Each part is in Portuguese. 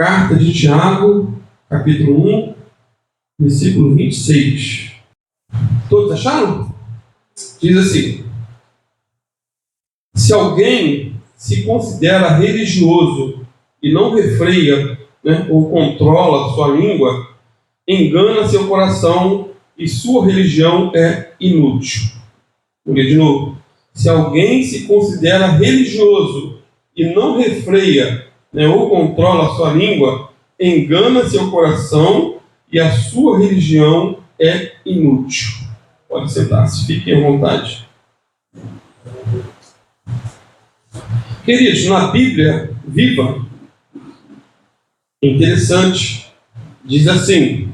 Carta de Tiago, capítulo 1, versículo 26. Todos acharam? Diz assim: se alguém se considera religioso e não refreia, ou controla sua língua, engana seu coração e sua religião é inútil. Vou ler de novo. Se alguém se considera religioso e não refreia, ou controla sua língua, engana seu coração e a sua religião é inútil. Pode sentar-se, fiquem à vontade. Queridos, na Bíblia viva, interessante, diz assim: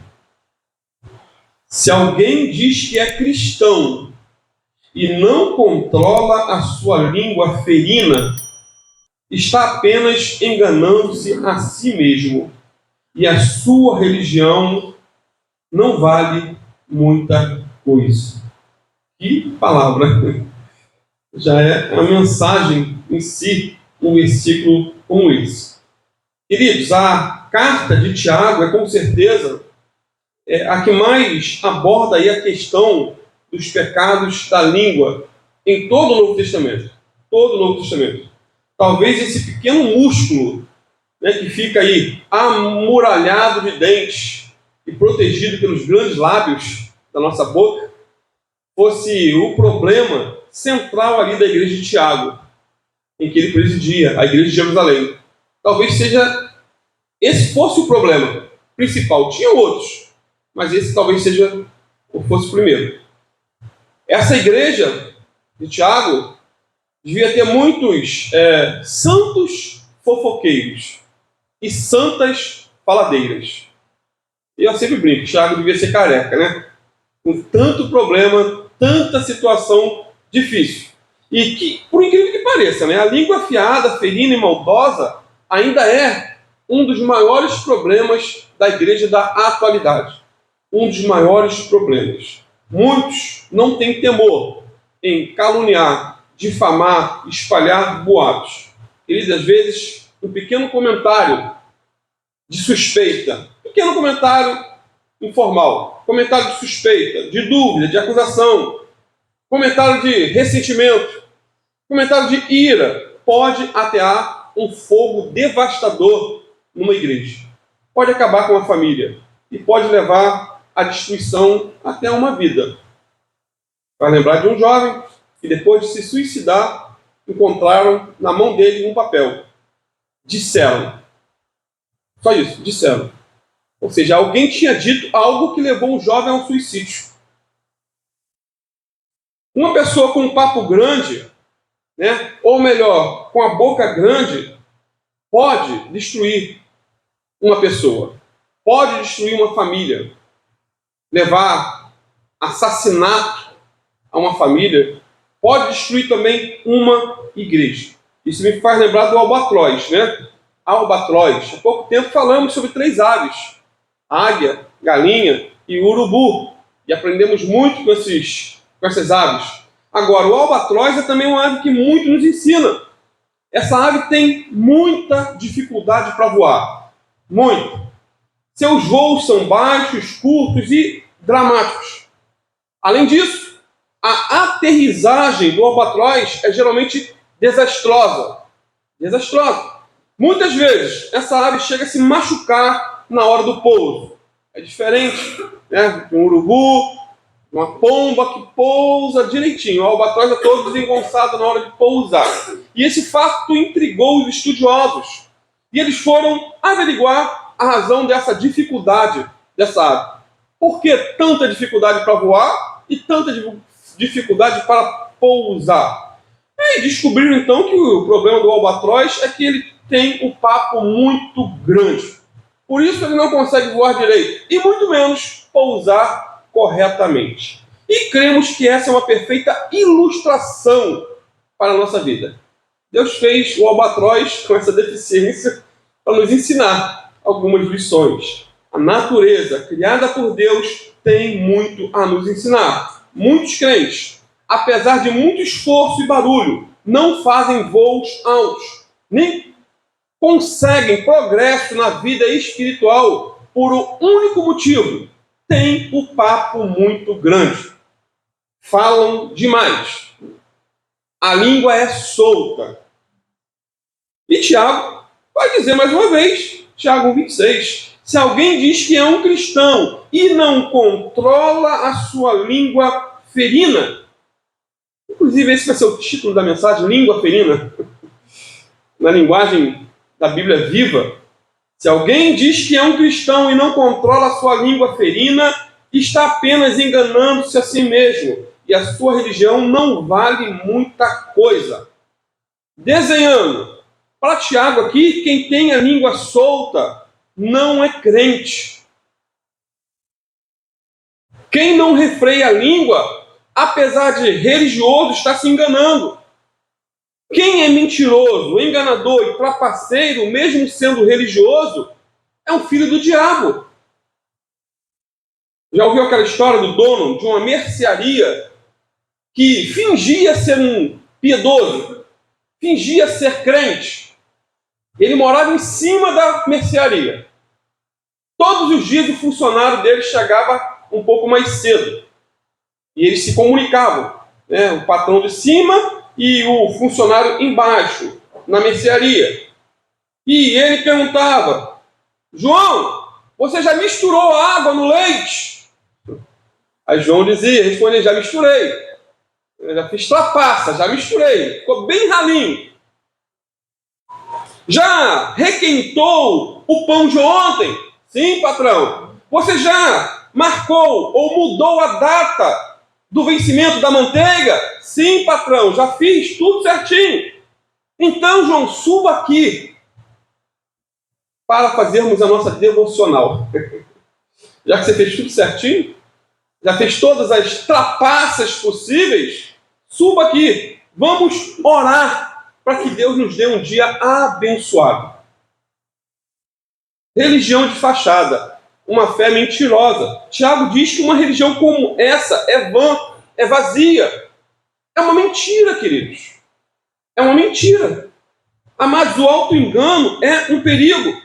se alguém diz que é cristão e não controla a sua língua ferina, está apenas enganando-se a si mesmo, e a sua religião não vale muita coisa. Que palavra! Já é a mensagem em si, um versículo como esse. Queridos, a carta de Tiago é com certeza a que mais aborda aí a questão dos pecados da língua em todo o Novo Testamento. Todo o Novo Testamento. Talvez esse pequeno músculo, que fica aí amuralhado de dentes e protegido pelos grandes lábios da nossa boca, fosse o problema central ali da igreja de Tiago, em que ele presidia, a igreja de Jerusalém. Talvez esse fosse o problema principal. Tinha outros, mas esse talvez fosse o primeiro. Essa igreja de Tiago devia ter muitos santos fofoqueiros e santas faladeiras. E eu sempre brinco, Tiago devia ser careca, com tanto problema, tanta situação difícil. E que, por incrível que pareça, a língua afiada, ferina e maldosa ainda é um dos maiores problemas da igreja da atualidade. Um dos maiores problemas. Muitos não têm temor em caluniar, difamar, espalhar boatos. Eles, às vezes, um pequeno comentário de suspeita, pequeno comentário informal, comentário de suspeita, de dúvida, de acusação, comentário de ressentimento, comentário de ira, pode atear um fogo devastador numa igreja. Pode acabar com uma família e pode levar à destruição até uma vida. Vai lembrar de um jovem que, depois de se suicidar, encontraram na mão dele um papel. Disseram. Só isso, disseram. Ou seja, alguém tinha dito algo que levou o jovem ao suicídio. Uma pessoa com um papo grande, ou melhor, com a boca grande, pode destruir uma pessoa, pode destruir uma família, levar assassinato a uma família, pode destruir também uma igreja. Isso me faz lembrar do albatroz, Albatroz. Há pouco tempo falamos sobre 3 aves: águia, galinha e urubu. E aprendemos muito com essas aves. Agora, o albatroz é também uma ave que muito nos ensina. Essa ave tem muita dificuldade para voar. Muito. Seus voos são baixos, curtos e dramáticos. Além disso, a aterrissagem do albatroz é geralmente desastrosa. Desastrosa. Muitas vezes, essa ave chega a se machucar na hora do pouso. É diferente de um urubu, uma pomba que pousa direitinho. O albatroz é todo desengonçado na hora de pousar. E esse fato intrigou os estudiosos. E eles foram averiguar a razão dessa dificuldade dessa ave. Por que tanta dificuldade para voar e tanta dificuldade para pousar? E descobriram então que o problema do albatroz é que ele tem um papo muito grande. Por isso ele não consegue voar direito e muito menos pousar corretamente. E cremos que essa é uma perfeita ilustração para a nossa vida. Deus fez o albatroz com essa deficiência para nos ensinar algumas lições. A natureza criada por Deus tem muito a nos ensinar. Muitos crentes, apesar de muito esforço e barulho, não fazem voos altos, nem conseguem progresso na vida espiritual por um único motivo: tem o papo muito grande. Falam demais. A língua é solta. E Tiago vai dizer mais uma vez, Tiago 1,26, se alguém diz que é um cristão e não controla a sua língua ferina, inclusive esse vai ser o título da mensagem, língua ferina, na linguagem da Bíblia Viva, se alguém diz que é um cristão e não controla a sua língua ferina, está apenas enganando-se a si mesmo, e a sua religião não vale muita coisa. Desenhando, para Tiago aqui, quem tem a língua solta não é crente. Quem não refreia a língua, apesar de religioso, está se enganando. Quem é mentiroso, enganador e trapaceiro, mesmo sendo religioso, é um filho do diabo. Já ouviu aquela história do dono de uma mercearia que fingia ser um piedoso, fingia ser crente? Ele morava em cima da mercearia. Todos os dias o funcionário dele chegava um pouco mais cedo. E eles se comunicavam, né? O patrão de cima e o funcionário embaixo, na mercearia. E ele perguntava: João, você já misturou água no leite? Aí João respondia: já misturei. Eu já fiz trapaça, já misturei. Ficou bem ralinho. Já requentou o pão de ontem? Sim, patrão. Você já marcou ou mudou a data do vencimento da manteiga? Sim, patrão, já fiz tudo certinho. Então, João, suba aqui para fazermos a nossa devocional. Já que você fez tudo certinho, já fez todas as trapaças possíveis, suba aqui. Vamos orar para que Deus nos dê um dia abençoado. Religião de fachada, uma fé mentirosa. Tiago diz que uma religião como essa é vã, é vazia. É uma mentira, queridos. É uma mentira. Amados, o auto-engano é um perigo.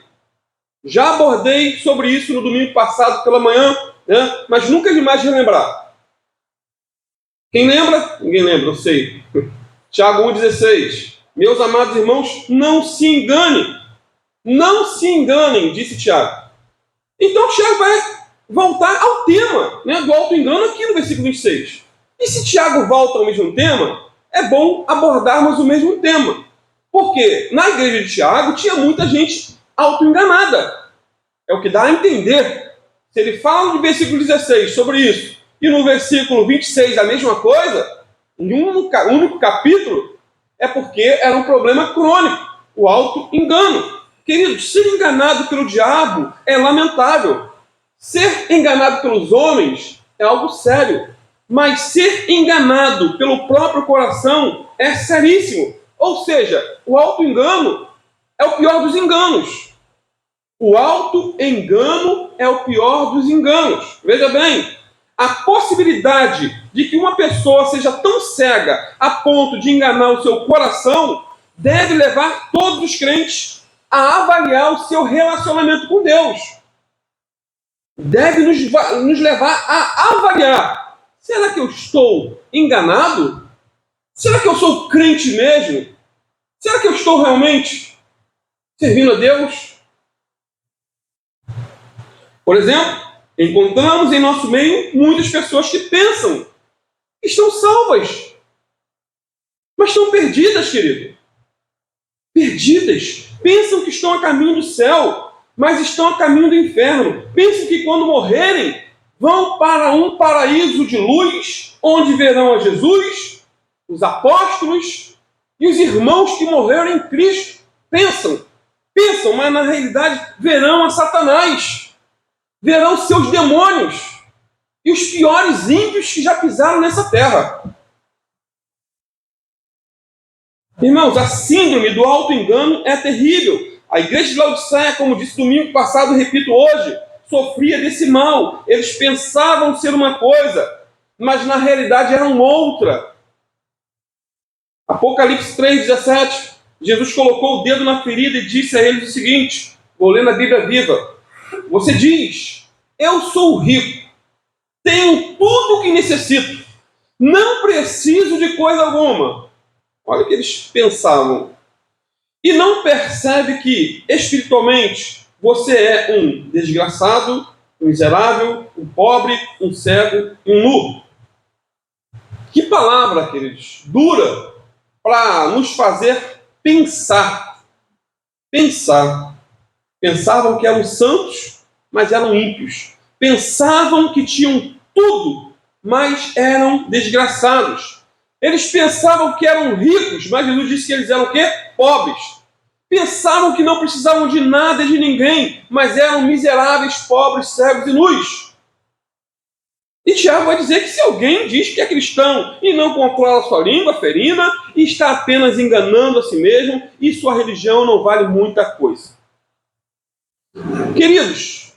Já abordei sobre isso no domingo passado pela manhã, né? Mas nunca é demais relembrar. Quem lembra? Ninguém lembra, eu sei. Tiago 1,16. Meus amados irmãos, não se enganem. Não se enganem, disse Tiago. Então Tiago vai voltar ao tema, né, do auto-engano aqui no versículo 26. E se Tiago volta ao mesmo tema, é bom abordarmos o mesmo tema. Porque na igreja de Tiago tinha muita gente auto-enganada. É o que dá a entender. Se ele fala no versículo 16 sobre isso, e no versículo 26 a mesma coisa, em um único capítulo, é porque era um problema crônico, o auto-engano. Queridos, ser enganado pelo diabo é lamentável. Ser enganado pelos homens é algo sério. Mas ser enganado pelo próprio coração é seríssimo. Ou seja, o auto-engano é o pior dos enganos. O auto-engano é o pior dos enganos. Veja bem, a possibilidade de que uma pessoa seja tão cega a ponto de enganar o seu coração deve levar todos os crentes a avaliar o seu relacionamento com Deus. Deve nos levar a avaliar: será que eu estou enganado? Será que eu sou crente mesmo? Será que eu estou realmente servindo a Deus? Por exemplo, encontramos em nosso meio muitas pessoas que pensam que estão salvas, mas estão perdidas, querido. Perdidas. Pensam que estão a caminho do céu, mas estão a caminho do inferno. Pensam que quando morrerem, vão para um paraíso de luz, onde verão a Jesus, os apóstolos e os irmãos que morreram em Cristo. Pensam, mas na realidade verão a Satanás, verão seus demônios e os piores ímpios que já pisaram nessa terra. Irmãos, a síndrome do auto-engano é terrível. A igreja de Laodiceia, como disse domingo passado, repito hoje, sofria desse mal. Eles pensavam ser uma coisa, mas na realidade eram outra. Apocalipse 3,17. Jesus colocou o dedo na ferida e disse a eles o seguinte, vou ler na Bíblia Viva. Você diz, eu sou rico, tenho tudo o que necessito, não preciso de coisa alguma. Olha o que eles pensavam. E não percebe que, espiritualmente, você é um desgraçado, um miserável, um pobre, um cego e um nu. Que palavra, queridos, dura para nos fazer pensar. Pensar. Pensavam que eram santos, mas eram ímpios. Pensavam que tinham tudo, mas eram desgraçados. Eles pensavam que eram ricos, mas Jesus disse que eles eram o quê? Pobres. Pensavam que não precisavam de nada e de ninguém, mas eram miseráveis, pobres, cegos e nus. E Tiago vai dizer que se alguém diz que é cristão e não controla sua língua ferina, está apenas enganando a si mesmo e sua religião não vale muita coisa. Queridos,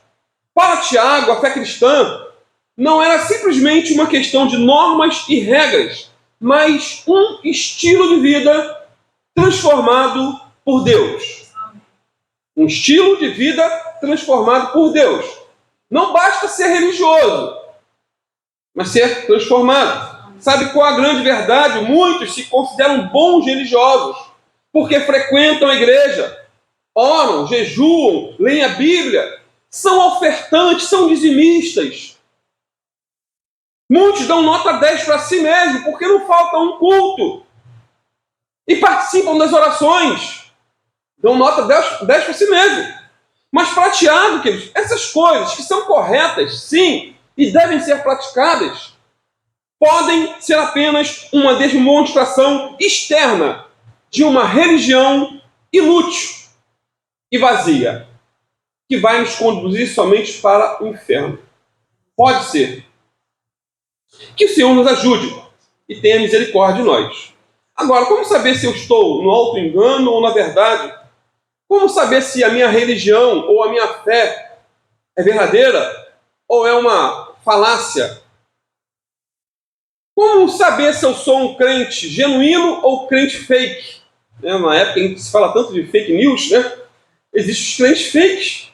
para Tiago, a fé cristã não era simplesmente uma questão de normas e regras, mas um estilo de vida transformado por Deus. Um estilo de vida transformado por Deus. Não basta ser religioso, mas ser transformado. Sabe qual a grande verdade? Muitos se consideram bons religiosos, porque frequentam a igreja, oram, jejuam, leem a Bíblia, são ofertantes, são dizimistas. Muitos dão nota 10 para si mesmo, porque não falta um culto. E participam das orações. Dão nota 10 para si mesmo. Mas para Tiago, queridos, essas coisas que são corretas, sim, e devem ser praticadas, podem ser apenas uma demonstração externa de uma religião inútil e vazia, que vai nos conduzir somente para o inferno. Pode ser. Que o Senhor nos ajude e tenha misericórdia de nós. Agora, como saber se eu estou no auto-engano ou na verdade? Como saber se a minha religião ou a minha fé é verdadeira ou é uma falácia? Como saber se eu sou um crente genuíno ou crente fake? Na época em que se fala tanto de fake news, existem os crentes fakes.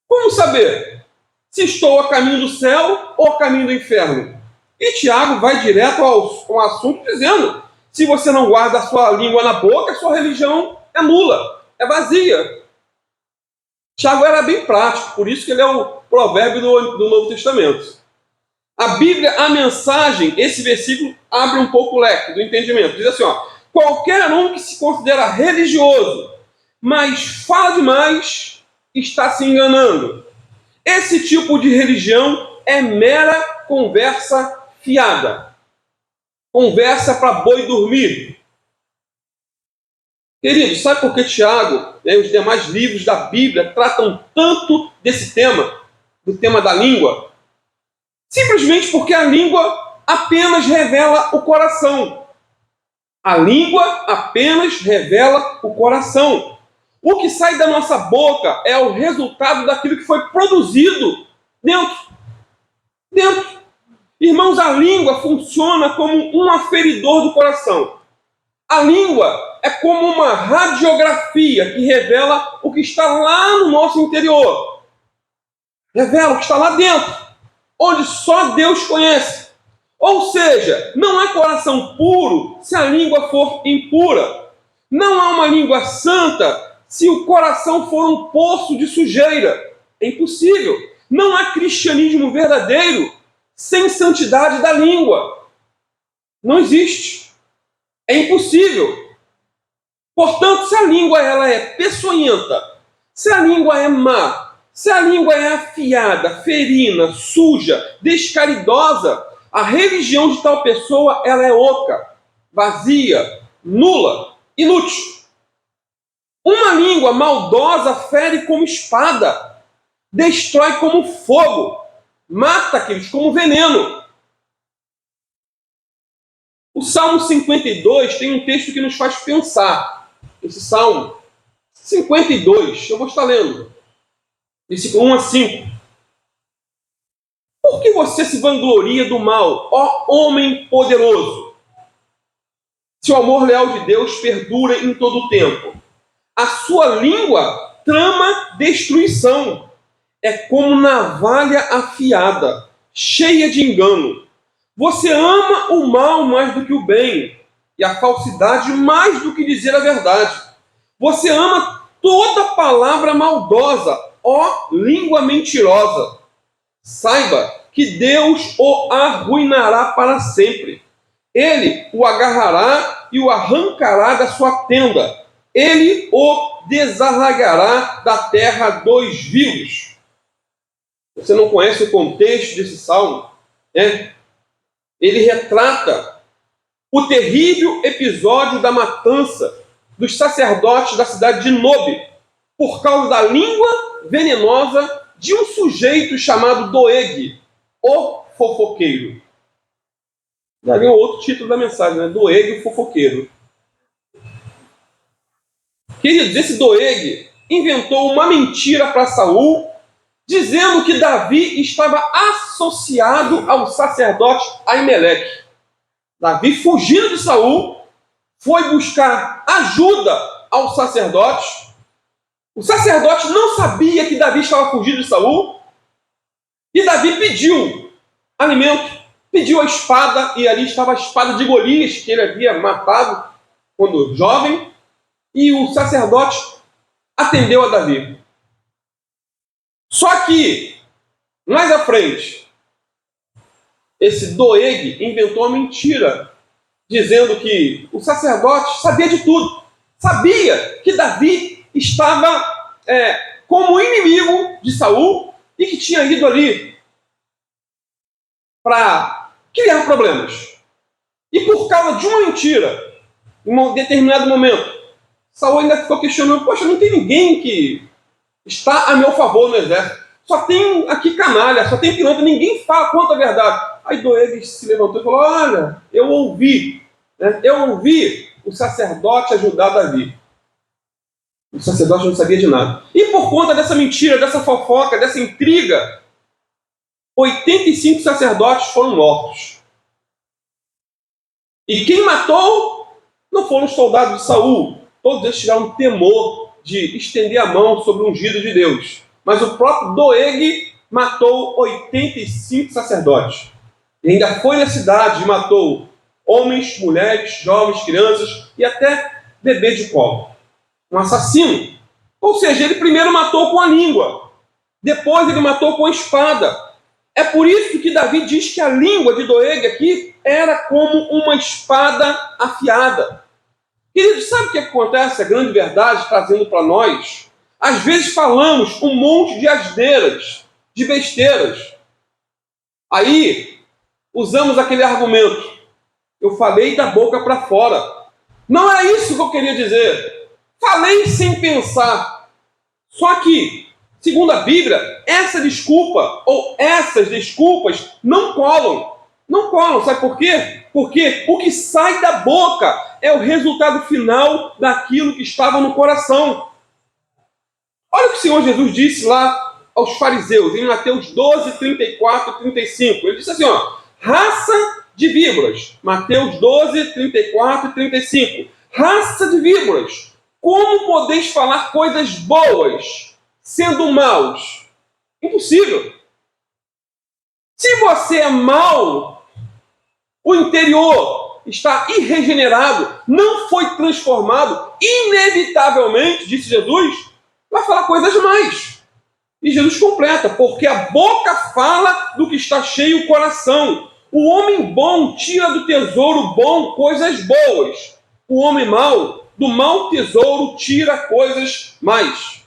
Como saber se estou a caminho do céu ou a caminho do inferno? E Tiago vai direto ao assunto dizendo, se você não guarda a sua língua na boca, a sua religião é nula, é vazia. Tiago era bem prático, por isso que ele é o provérbio do Novo Testamento. A Bíblia, a mensagem, esse versículo abre um pouco o leque do entendimento. Diz assim, qualquer um que se considera religioso, mas fala demais, está se enganando. Esse tipo de religião é mera conversa fiada. Conversa para boi dormir. Querido, sabe por que Tiago e os demais livros da Bíblia tratam tanto desse tema, do tema da língua? Simplesmente porque a língua apenas revela o coração. A língua apenas revela o coração. O que sai da nossa boca é o resultado daquilo que foi produzido dentro. Irmãos, a língua funciona como um aferidor do coração. A língua é como uma radiografia que revela o que está lá no nosso interior. Revela o que está lá dentro, onde só Deus conhece. Ou seja, não é coração puro se a língua for impura. Não há uma língua santa se o coração for um poço de sujeira. É impossível. Não há cristianismo verdadeiro sem santidade da língua. Não existe. É impossível. Portanto, se a língua ela é peçonhenta, se a língua é má, se a língua é afiada, ferina, suja, descaridosa, a religião de tal pessoa ela é oca, vazia, nula, inútil. Uma língua maldosa fere como espada, destrói como fogo, mata aqueles como veneno. O Salmo 52 tem um texto que nos faz pensar. Esse Salmo 52, eu vou estar lendo, versículo 1 a 5. Por que você se vangloria do mal, ó homem poderoso? Se o amor leal de Deus perdura em todo o tempo. A sua língua trama destruição. É como navalha afiada, cheia de engano. Você ama o mal mais do que o bem, e a falsidade mais do que dizer a verdade. Você ama toda palavra maldosa, ó língua mentirosa. Saiba que Deus o arruinará para sempre. Ele o agarrará e o arrancará da sua tenda. Ele o desarraigará da terra dos vivos. Você não conhece o contexto desse salmo, né? Ele retrata o terrível episódio da matança dos sacerdotes da cidade de Nobe por causa da língua venenosa de um sujeito chamado Doeg, o fofoqueiro. Daí é outro título da mensagem, né? Doeg, o fofoqueiro. Queridos, esse Doeg inventou uma mentira para Saul, dizendo que Davi estava associado ao sacerdote Aimeleque. Davi, fugindo de Saul, foi buscar ajuda ao sacerdote. O sacerdote não sabia que Davi estava fugindo de Saul. E Davi pediu alimento, pediu a espada, e ali estava a espada de Golias, que ele havia matado quando jovem. E o sacerdote atendeu a Davi. Só que, mais à frente, esse Doeg inventou uma mentira, dizendo que o sacerdote sabia de tudo. Sabia que Davi estava como inimigo de Saul e que tinha ido ali para criar problemas. E por causa de uma mentira, em um determinado momento, Saul ainda ficou questionando: poxa, não tem ninguém que está a meu favor no exército. Só tem aqui canalha, só tem pilantra, ninguém fala quanto a verdade. Aí Doeg se levantou e falou: olha, eu ouvi o sacerdote ajudar Davi. O sacerdote não sabia de nada. E por conta dessa mentira, dessa fofoca, dessa intriga, 85 sacerdotes foram mortos. E quem matou não foram os soldados de Saul. Todos eles tiveram temor de estender a mão sobre o ungido de Deus. Mas o próprio Doeg matou 85 sacerdotes. E ainda foi na cidade e matou homens, mulheres, jovens, crianças e até bebê de colo. Um assassino. Ou seja, ele primeiro matou com a língua. Depois ele matou com a espada. É por isso que Davi diz que a língua de Doeg aqui era como uma espada afiada. Queridos, sabe o que acontece? A grande verdade, trazendo para nós. Às vezes falamos um monte de asneiras, de besteiras. Aí, usamos aquele argumento: eu falei da boca para fora. Não é isso que eu queria dizer. Falei sem pensar. Só que, segundo a Bíblia, essa desculpa ou essas desculpas não colam. Não colam, sabe por quê? Porque o que sai da boca é o resultado final daquilo que estava no coração. Olha o que o Senhor Jesus disse lá aos fariseus, em Mateus 12, 34 e 35. Ele disse assim, ó: raça de víboras. Mateus 12, 34 e 35. Raça de víboras, como podeis falar coisas boas sendo maus? Impossível. Se você é mau, o interior está irregenerado, não foi transformado, inevitavelmente, disse Jesus, vai falar coisas más. E Jesus completa: porque a boca fala do que está cheio o coração. O homem bom tira do tesouro bom coisas boas. O homem mau, do mau tesouro, tira coisas más.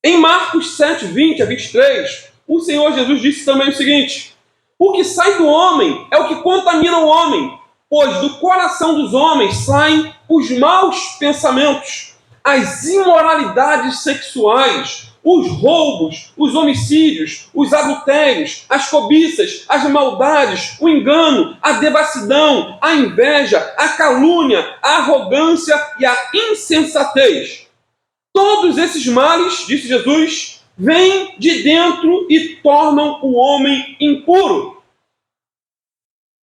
Em Marcos 7, 20 a 23, o Senhor Jesus disse também o seguinte: o que sai do homem é o que contamina o homem, pois do coração dos homens saem os maus pensamentos, as imoralidades sexuais, os roubos, os homicídios, os adultérios, as cobiças, as maldades, o engano, a devassidão, a inveja, a calúnia, a arrogância e a insensatez. Todos esses males, disse Jesus, vêm de dentro e tornam o homem impuro.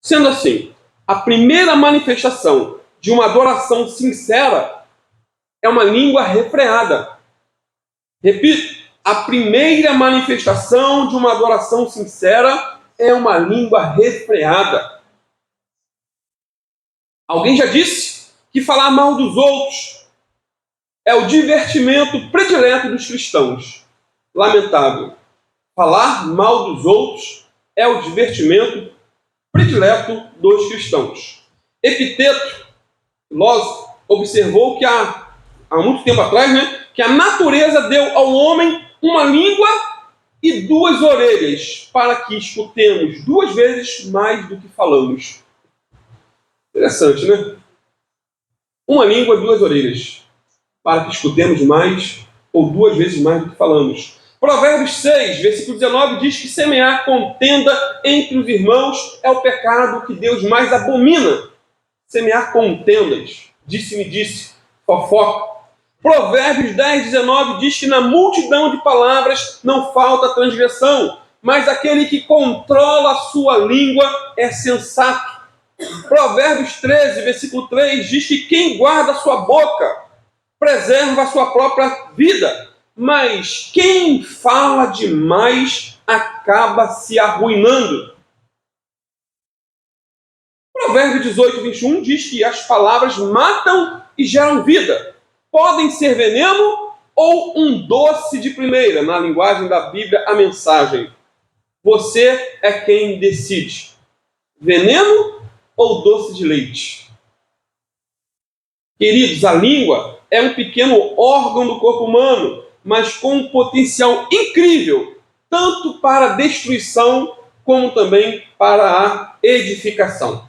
Sendo assim, a primeira manifestação de uma adoração sincera é uma língua refreada. Repito, a primeira manifestação de uma adoração sincera é uma língua refreada. Alguém já disse que falar mal dos outros é o divertimento predileto dos cristãos. Lamentável. Falar mal dos outros é o divertimento predileto dos cristãos. Epiteto, filósofo, observou que há muito tempo atrás, que a natureza deu ao homem uma língua e 2 orelhas, para que escutemos 2 vezes mais do que falamos. Interessante, né? Uma língua e 2 orelhas, para que escutemos mais ou 2 vezes mais do que falamos. Provérbios 6, versículo 19, diz que semear contenda entre os irmãos é o pecado que Deus mais abomina. Semear contendas, disse-me disse, fofoca. Provérbios 10, 19 diz que na multidão de palavras não falta transgressão, mas aquele que controla a sua língua é sensato. Provérbios 13, versículo 3 diz que quem guarda a sua boca preserva a sua própria vida, mas quem fala demais acaba se arruinando. Provérbio 18, 21 diz que as palavras matam e geram vida. Podem ser veneno ou um doce de primeira. Na linguagem da Bíblia, a mensagem. Você é quem decide. Veneno ou doce de leite? Queridos, a língua é um pequeno órgão do corpo humano, mas com um potencial incrível, tanto para a destruição como também para a edificação.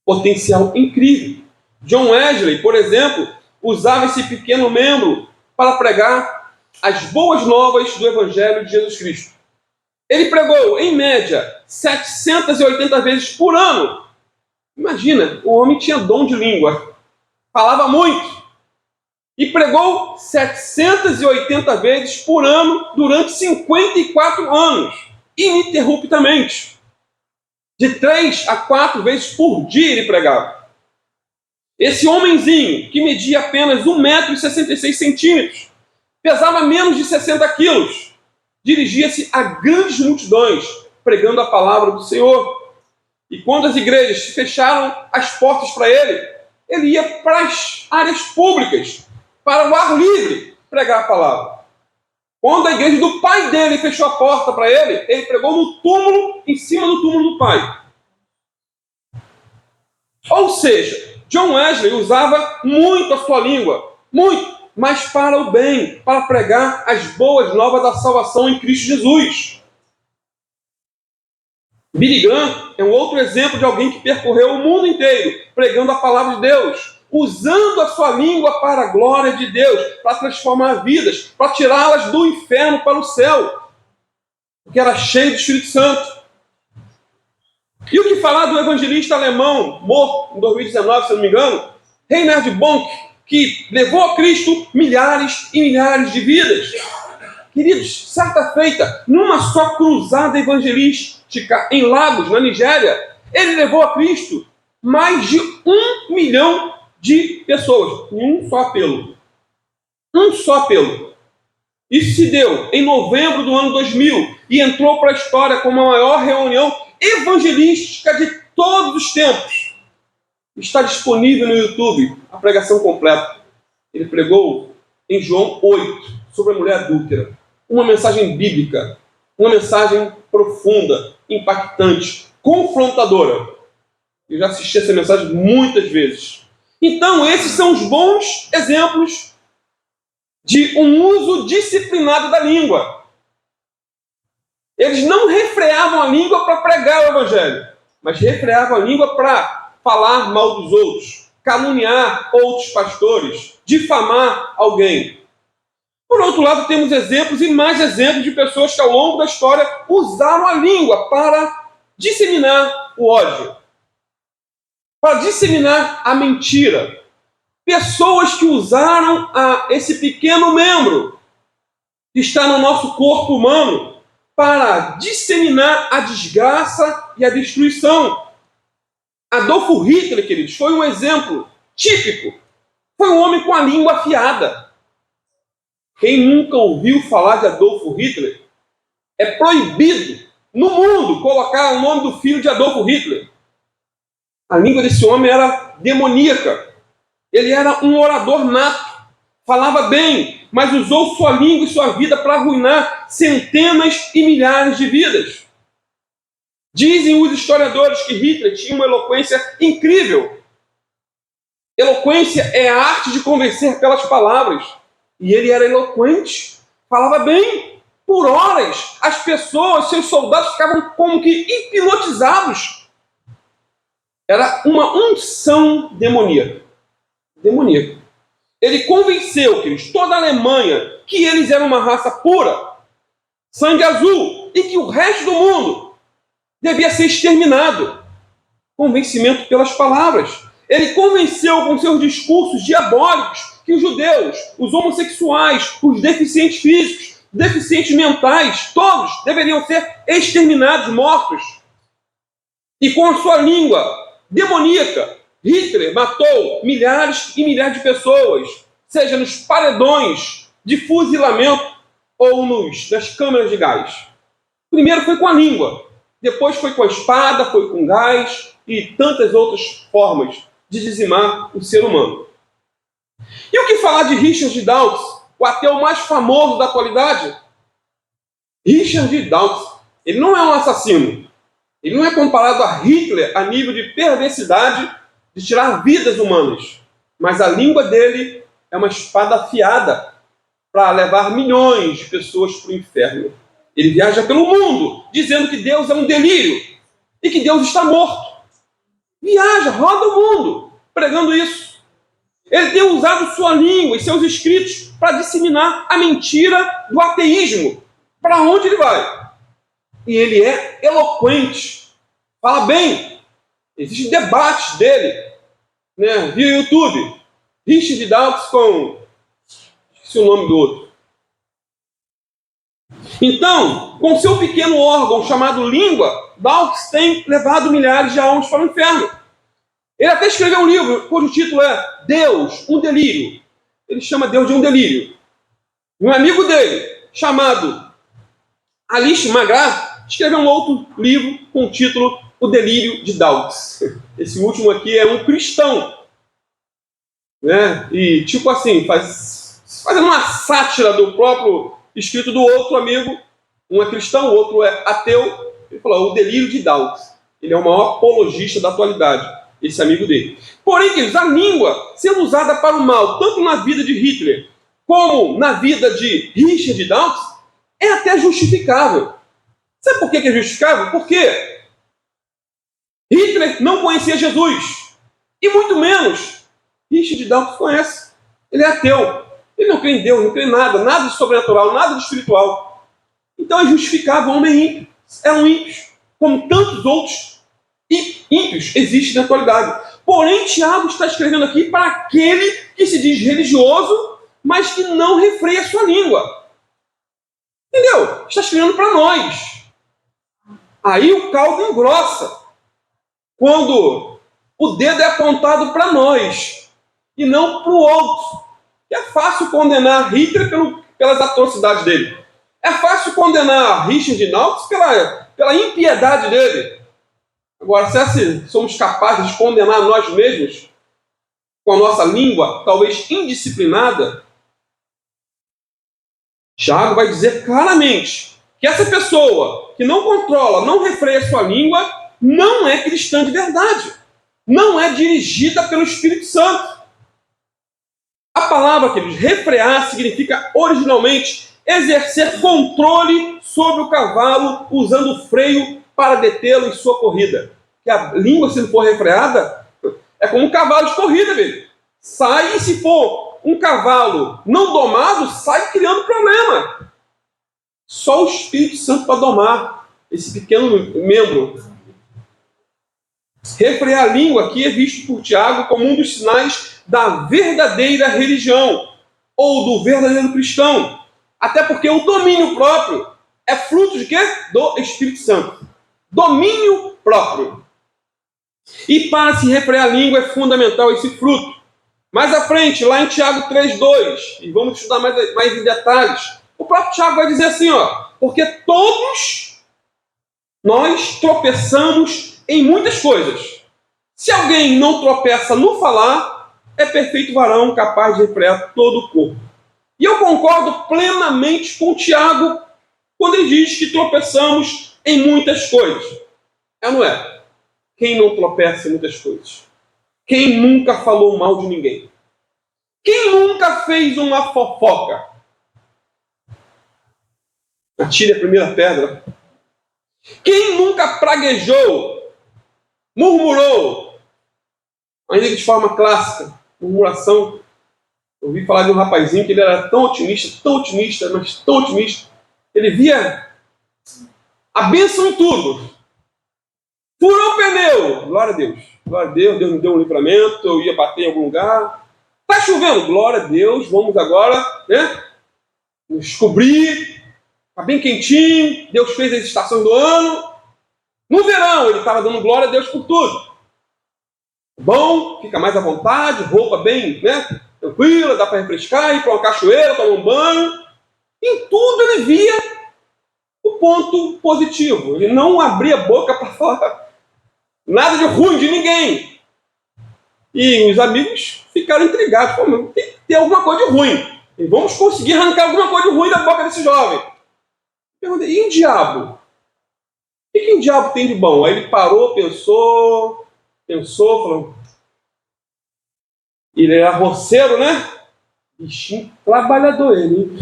Potencial incrível. John Wesley, por exemplo, usava esse pequeno membro para pregar as boas novas do Evangelho de Jesus Cristo. Ele pregou, em média, 780 vezes por ano. Imagina, o homem tinha dom de língua, falava muito. E pregou 780 vezes por ano durante 54 anos, ininterruptamente. De 3 a 4 vezes por dia ele pregava. Esse homenzinho, que media apenas 1,66 m, pesava menos de 60 quilos, dirigia-se a grandes multidões, pregando a palavra do Senhor. E quando as igrejas fecharam as portas para ele, ele ia para as áreas públicas, para o ar livre, pregar a palavra. Quando a igreja do pai dele fechou a porta para ele, ele pregou no túmulo, em cima do túmulo do pai. Ou seja, John Wesley usava muito a sua língua, muito, mas para o bem, para pregar as boas novas da salvação em Cristo Jesus. Billy Graham é um outro exemplo de alguém que percorreu o mundo inteiro, pregando a palavra de Deus, usando a sua língua para a glória de Deus, para transformar vidas, para tirá-las do inferno para o céu, porque era cheio do Espírito Santo. E o que falar do evangelista alemão, morto em 2019, se não me engano, Reinhard Bonk, que levou a Cristo milhares e milhares de vidas. Queridos, certa feita, numa só cruzada evangelística em Lagos, na Nigéria, ele levou a Cristo mais de 1 milhão de pessoas, em um só apelo. Um só apelo. Isso se deu em novembro do ano 2000 e entrou para a história como a maior reunião evangelística de todos os tempos. Está disponível no YouTube a pregação completa. Ele pregou em João 8 sobre a mulher adúltera. Uma mensagem bíblica, uma mensagem profunda, impactante, confrontadora. Eu já assisti essa mensagem muitas vezes. Então, esses são os bons exemplos de um uso disciplinado da língua. Eles não refreavam a língua para pregar o evangelho, mas refreavam a língua para falar mal dos outros, caluniar outros pastores, difamar alguém. Por outro lado, temos exemplos e mais exemplos de pessoas que ao longo da história usaram a língua para disseminar o ódio, para disseminar a mentira. Pessoas que usaram esse pequeno membro que está no nosso corpo humano para disseminar a desgraça e a destruição. Adolfo Hitler, queridos, foi um exemplo típico. Foi um homem com a língua afiada. Quem nunca ouviu falar de Adolfo Hitler, é proibido no mundo colocar o nome do filho de Adolfo Hitler. A língua desse homem era demoníaca. Ele era um orador nato, falava bem, mas usou sua língua e sua vida para arruinar centenas e milhares de vidas. Dizem os historiadores que Hitler tinha uma eloquência incrível. Eloquência é a arte de convencer pelas palavras. E ele era eloquente, falava bem. Por horas, as pessoas, seus soldados, ficavam como que hipnotizados. Era uma unção demoníaca. Ele convenceu, queridos, toda a Alemanha que eles eram uma raça pura, sangue azul, e que o resto do mundo devia ser exterminado. Convencimento pelas palavras. Ele convenceu com seus discursos diabólicos que os judeus, os homossexuais, os deficientes físicos, deficientes mentais, todos deveriam ser exterminados, mortos. E com a sua língua demoníaca, Hitler matou milhares e milhares de pessoas, seja nos paredões de fuzilamento ou nas câmeras de gás. Primeiro foi com a língua, depois foi com a espada, foi com gás e tantas outras formas de dizimar o ser humano. E o que falar de Richard Dawkins, o ateu mais famoso da atualidade? Richard Dawkins, ele não é um assassino. Ele não é comparado a Hitler a nível de perversidade de tirar vidas humanas. Mas a língua dele é uma espada afiada para levar milhões de pessoas para o inferno. Ele viaja pelo mundo dizendo que Deus é um delírio e que Deus está morto. Viaja, roda o mundo pregando isso. Ele tem usado sua língua e seus escritos para disseminar a mentira do ateísmo. Para onde ele vai? E ele é eloquente. Fala bem. Existem debates dele, né, via YouTube. Richard Dawkins com... esqueci o nome do outro. Então, com seu pequeno órgão chamado língua, Dawkins tem levado milhares de almas para o inferno. Ele até escreveu um livro cujo título é Deus, um delírio. Ele chama Deus de um delírio. Um amigo dele, chamado Alice McGrath, escreveu um outro livro com o título O Delírio de Dawkins. Esse último aqui é um cristão, né? E tipo assim, fazendo uma sátira do próprio escrito do outro amigo. Um é cristão, o outro é ateu. Ele falou, o delírio de Dawkins. Ele é o maior apologista da atualidade, esse amigo dele. Porém, queridos, a língua sendo usada para o mal, tanto na vida de Hitler como na vida de Richard Dawkins, é até justificável. Sabe por que é justificável? Porque Hitler não conhecia Jesus. E muito menos Richard Dawkins conhece. Ele é ateu. Ele não crê em Deus, não crê em nada, nada de sobrenatural, nada de espiritual. Então é justificável, o homem ímpio. É um ímpio, como tantos outros ímpios existem na atualidade. Porém, Tiago está escrevendo aqui para aquele que se diz religioso, mas que não refreia a sua língua. Entendeu? Está escrevendo para nós. Aí o caldo engrossa. Quando o dedo é apontado para nós e não para o outro. É fácil condenar Hitler pelas atrocidades dele. É fácil condenar Richard Dawkins pela impiedade dele. Agora, se somos capazes de condenar nós mesmos com a nossa língua, talvez indisciplinada, Tiago vai dizer claramente que essa pessoa que não controla, não refreia sua língua, não é cristã de verdade. Não é dirigida pelo Espírito Santo. A palavra, queridos, refrear significa originalmente exercer controle sobre o cavalo usando o freio para detê-lo em sua corrida. Que a língua, se não for refreada, é como um cavalo de corrida, velho. Sai, e se for um cavalo não domado, sai criando problema. Só o Espírito Santo para domar esse pequeno membro. Refrear a língua aqui é visto por Tiago como um dos sinais da verdadeira religião, ou do verdadeiro cristão. Até porque o domínio próprio é fruto de quê? Do Espírito Santo. Domínio próprio. E para se refrear a língua é fundamental esse fruto. Mais à frente, lá em Tiago 3,2, e vamos estudar mais em detalhes, o próprio Tiago vai dizer assim, porque todos nós tropeçamos em muitas coisas. Se alguém não tropeça no falar, é perfeito varão, capaz de refrear todo o corpo. E eu concordo plenamente com o Tiago quando ele diz que tropeçamos em muitas coisas. É ou não é? Quem não tropeça em muitas coisas? Quem nunca falou mal de ninguém? Quem nunca fez uma fofoca? Atire a primeira pedra. Quem nunca praguejou, murmurou, ainda que de forma clássica, murmuração. Eu ouvi falar de um rapazinho que ele era tão otimista, mas tão otimista, ele via a bênção em tudo. Furou o pneu, glória a Deus, Deus me deu um livramento, eu ia bater em algum lugar. Está chovendo, glória a Deus, vamos agora, nos cobrir, está bem quentinho, Deus fez as estações do ano. No verão, ele estava dando glória a Deus por tudo. Bom, fica mais à vontade, roupa bem, tranquila, dá para refrescar, ir para uma cachoeira, tomar um banho. Em tudo ele via o ponto positivo. Ele não abria a boca para falar nada de ruim de ninguém. E os amigos ficaram intrigados. Pô, tem que ter alguma coisa de ruim. E vamos conseguir arrancar alguma coisa de ruim da boca desse jovem. Perguntei, e o diabo? O que o diabo tem de bom? Aí ele parou, pensou, falou. Ele era roceiro, né? Bichinho trabalhador ele, hein?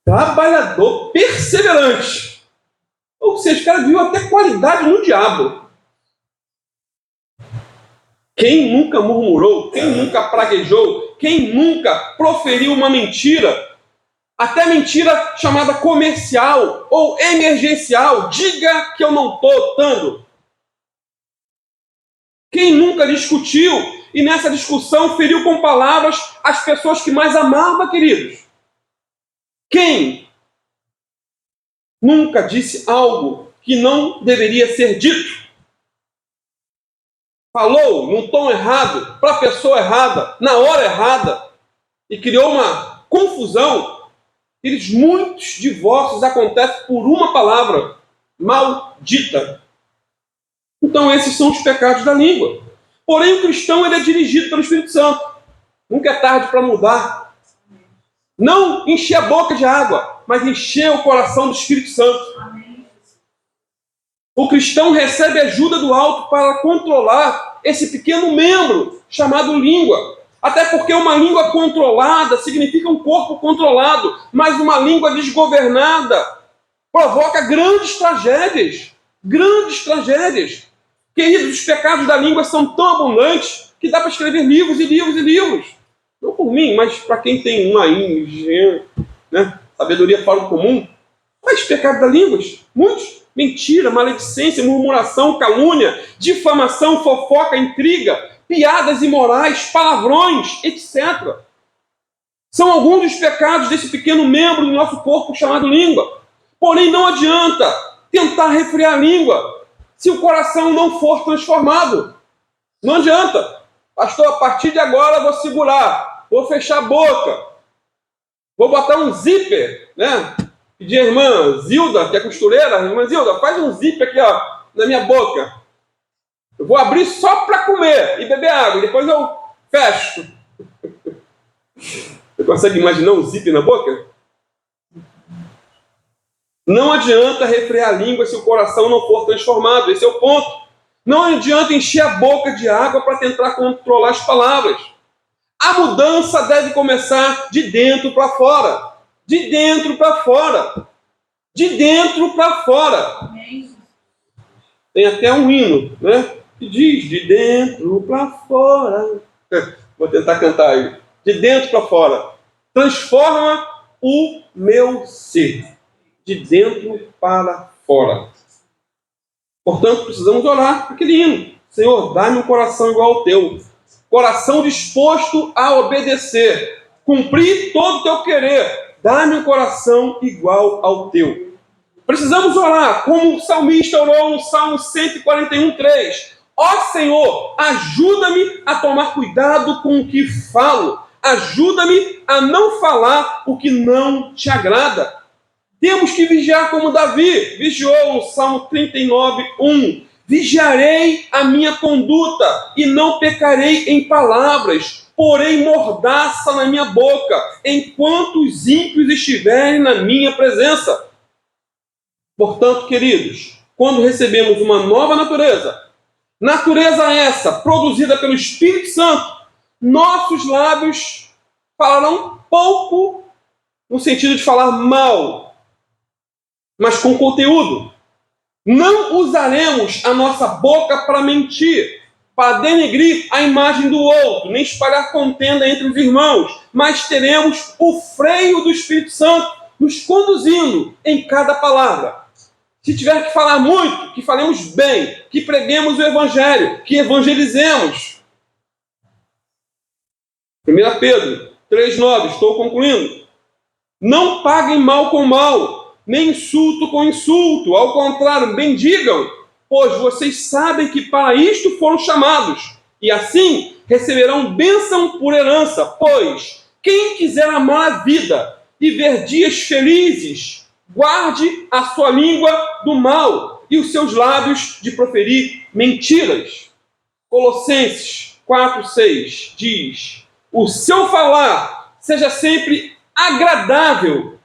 Trabalhador, perseverante. Ou seja, o cara viu até qualidade no diabo. Quem nunca murmurou, quem nunca praguejou, quem nunca proferiu uma mentira, até mentira chamada comercial ou emergencial, diga que eu não estou dando. Quem nunca discutiu e nessa discussão feriu com palavras as pessoas que mais amava, queridos? Quem nunca disse algo que não deveria ser dito? Falou num tom errado, para a pessoa errada, na hora errada, e criou uma confusão. Muitos divórcios acontecem por uma palavra maldita. Então esses são os pecados da língua. Porém o cristão ele é dirigido pelo Espírito Santo. Nunca é tarde para mudar. Não encher a boca de água, mas encher o coração do Espírito Santo. O cristão recebe ajuda do alto para controlar esse pequeno membro chamado língua. Até porque uma língua controlada significa um corpo controlado, mas uma língua desgovernada provoca grandes tragédias. Grandes tragédias. Queridos, os pecados da língua são tão abundantes que dá para escrever livros e livros e livros. Não por mim, mas para quem tem uma sabedoria fora do comum. Mas pecados da língua, muitos. Mentira, maledicência, murmuração, calúnia, difamação, fofoca, intriga, piadas imorais, palavrões, etc. São alguns dos pecados desse pequeno membro do nosso corpo chamado língua. Porém, não adianta tentar refrear a língua se o coração não for transformado. Não adianta. Pastor, a partir de agora eu vou segurar, vou fechar a boca, vou botar um zíper, Pedir a irmã Zilda, que é costureira, irmã Zilda, faz um zíper aqui, na minha boca. Eu vou abrir só para comer e beber água, depois eu fecho. Você consegue imaginar um zíper na boca? Não adianta refrear a língua se o coração não for transformado, esse é o ponto. Não adianta encher a boca de água para tentar controlar as palavras. A mudança deve começar de dentro para fora. De dentro para fora. De dentro para fora. Tem até um hino, que diz de dentro para fora. Vou tentar cantar aí. De dentro para fora. Transforma o meu ser. De dentro para fora. Portanto, precisamos orar aquele hino. Senhor, dá-me um coração igual ao teu. Coração disposto a obedecer. Cumprir todo o teu querer. Dá-me um coração igual ao teu. Precisamos orar, como o salmista orou no Salmo 141:3. Ó Senhor, ajuda-me a tomar cuidado com o que falo. Ajuda-me a não falar o que não te agrada. Temos que vigiar como Davi vigiou no Salmo 39:1. Vigiarei a minha conduta e não pecarei em palavras, porém mordaça na minha boca, enquanto os ímpios estiverem na minha presença. Portanto, queridos, quando recebemos uma nova natureza essa, produzida pelo Espírito Santo, nossos lábios falarão pouco no sentido de falar mal, mas com conteúdo. Não usaremos a nossa boca para mentir, para denegrir a imagem do outro, nem espalhar contenda entre os irmãos, mas teremos o freio do Espírito Santo nos conduzindo em cada palavra. Se tiver que falar muito, que falemos bem, que preguemos o Evangelho, que evangelizemos. 1 Pedro 3:9, estou concluindo. Não paguem mal com mal, nem insulto com insulto. Ao contrário, bendigam, pois vocês sabem que para isto foram chamados. E assim receberão bênção por herança. Pois quem quiser amar a vida e ver dias felizes, guarde a sua língua do mal e os seus lábios de proferir mentiras. Colossenses 4:6 diz: o seu falar seja sempre agradável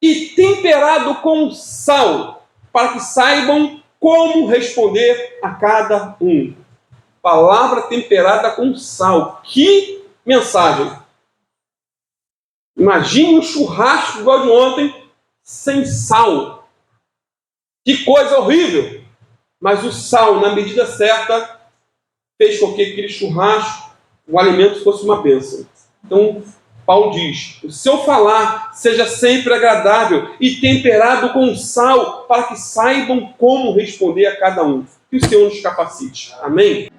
e temperado com sal, para que saibam como responder a cada um. Palavra temperada com sal. Que mensagem! Imagine um churrasco igual de ontem, sem sal. Que coisa horrível! Mas o sal, na medida certa, fez com que aquele churrasco, o alimento, fosse uma bênção. Então, Paulo diz: o seu falar seja sempre agradável e temperado com sal, para que saibam como responder a cada um. Que o Senhor nos capacite. Amém?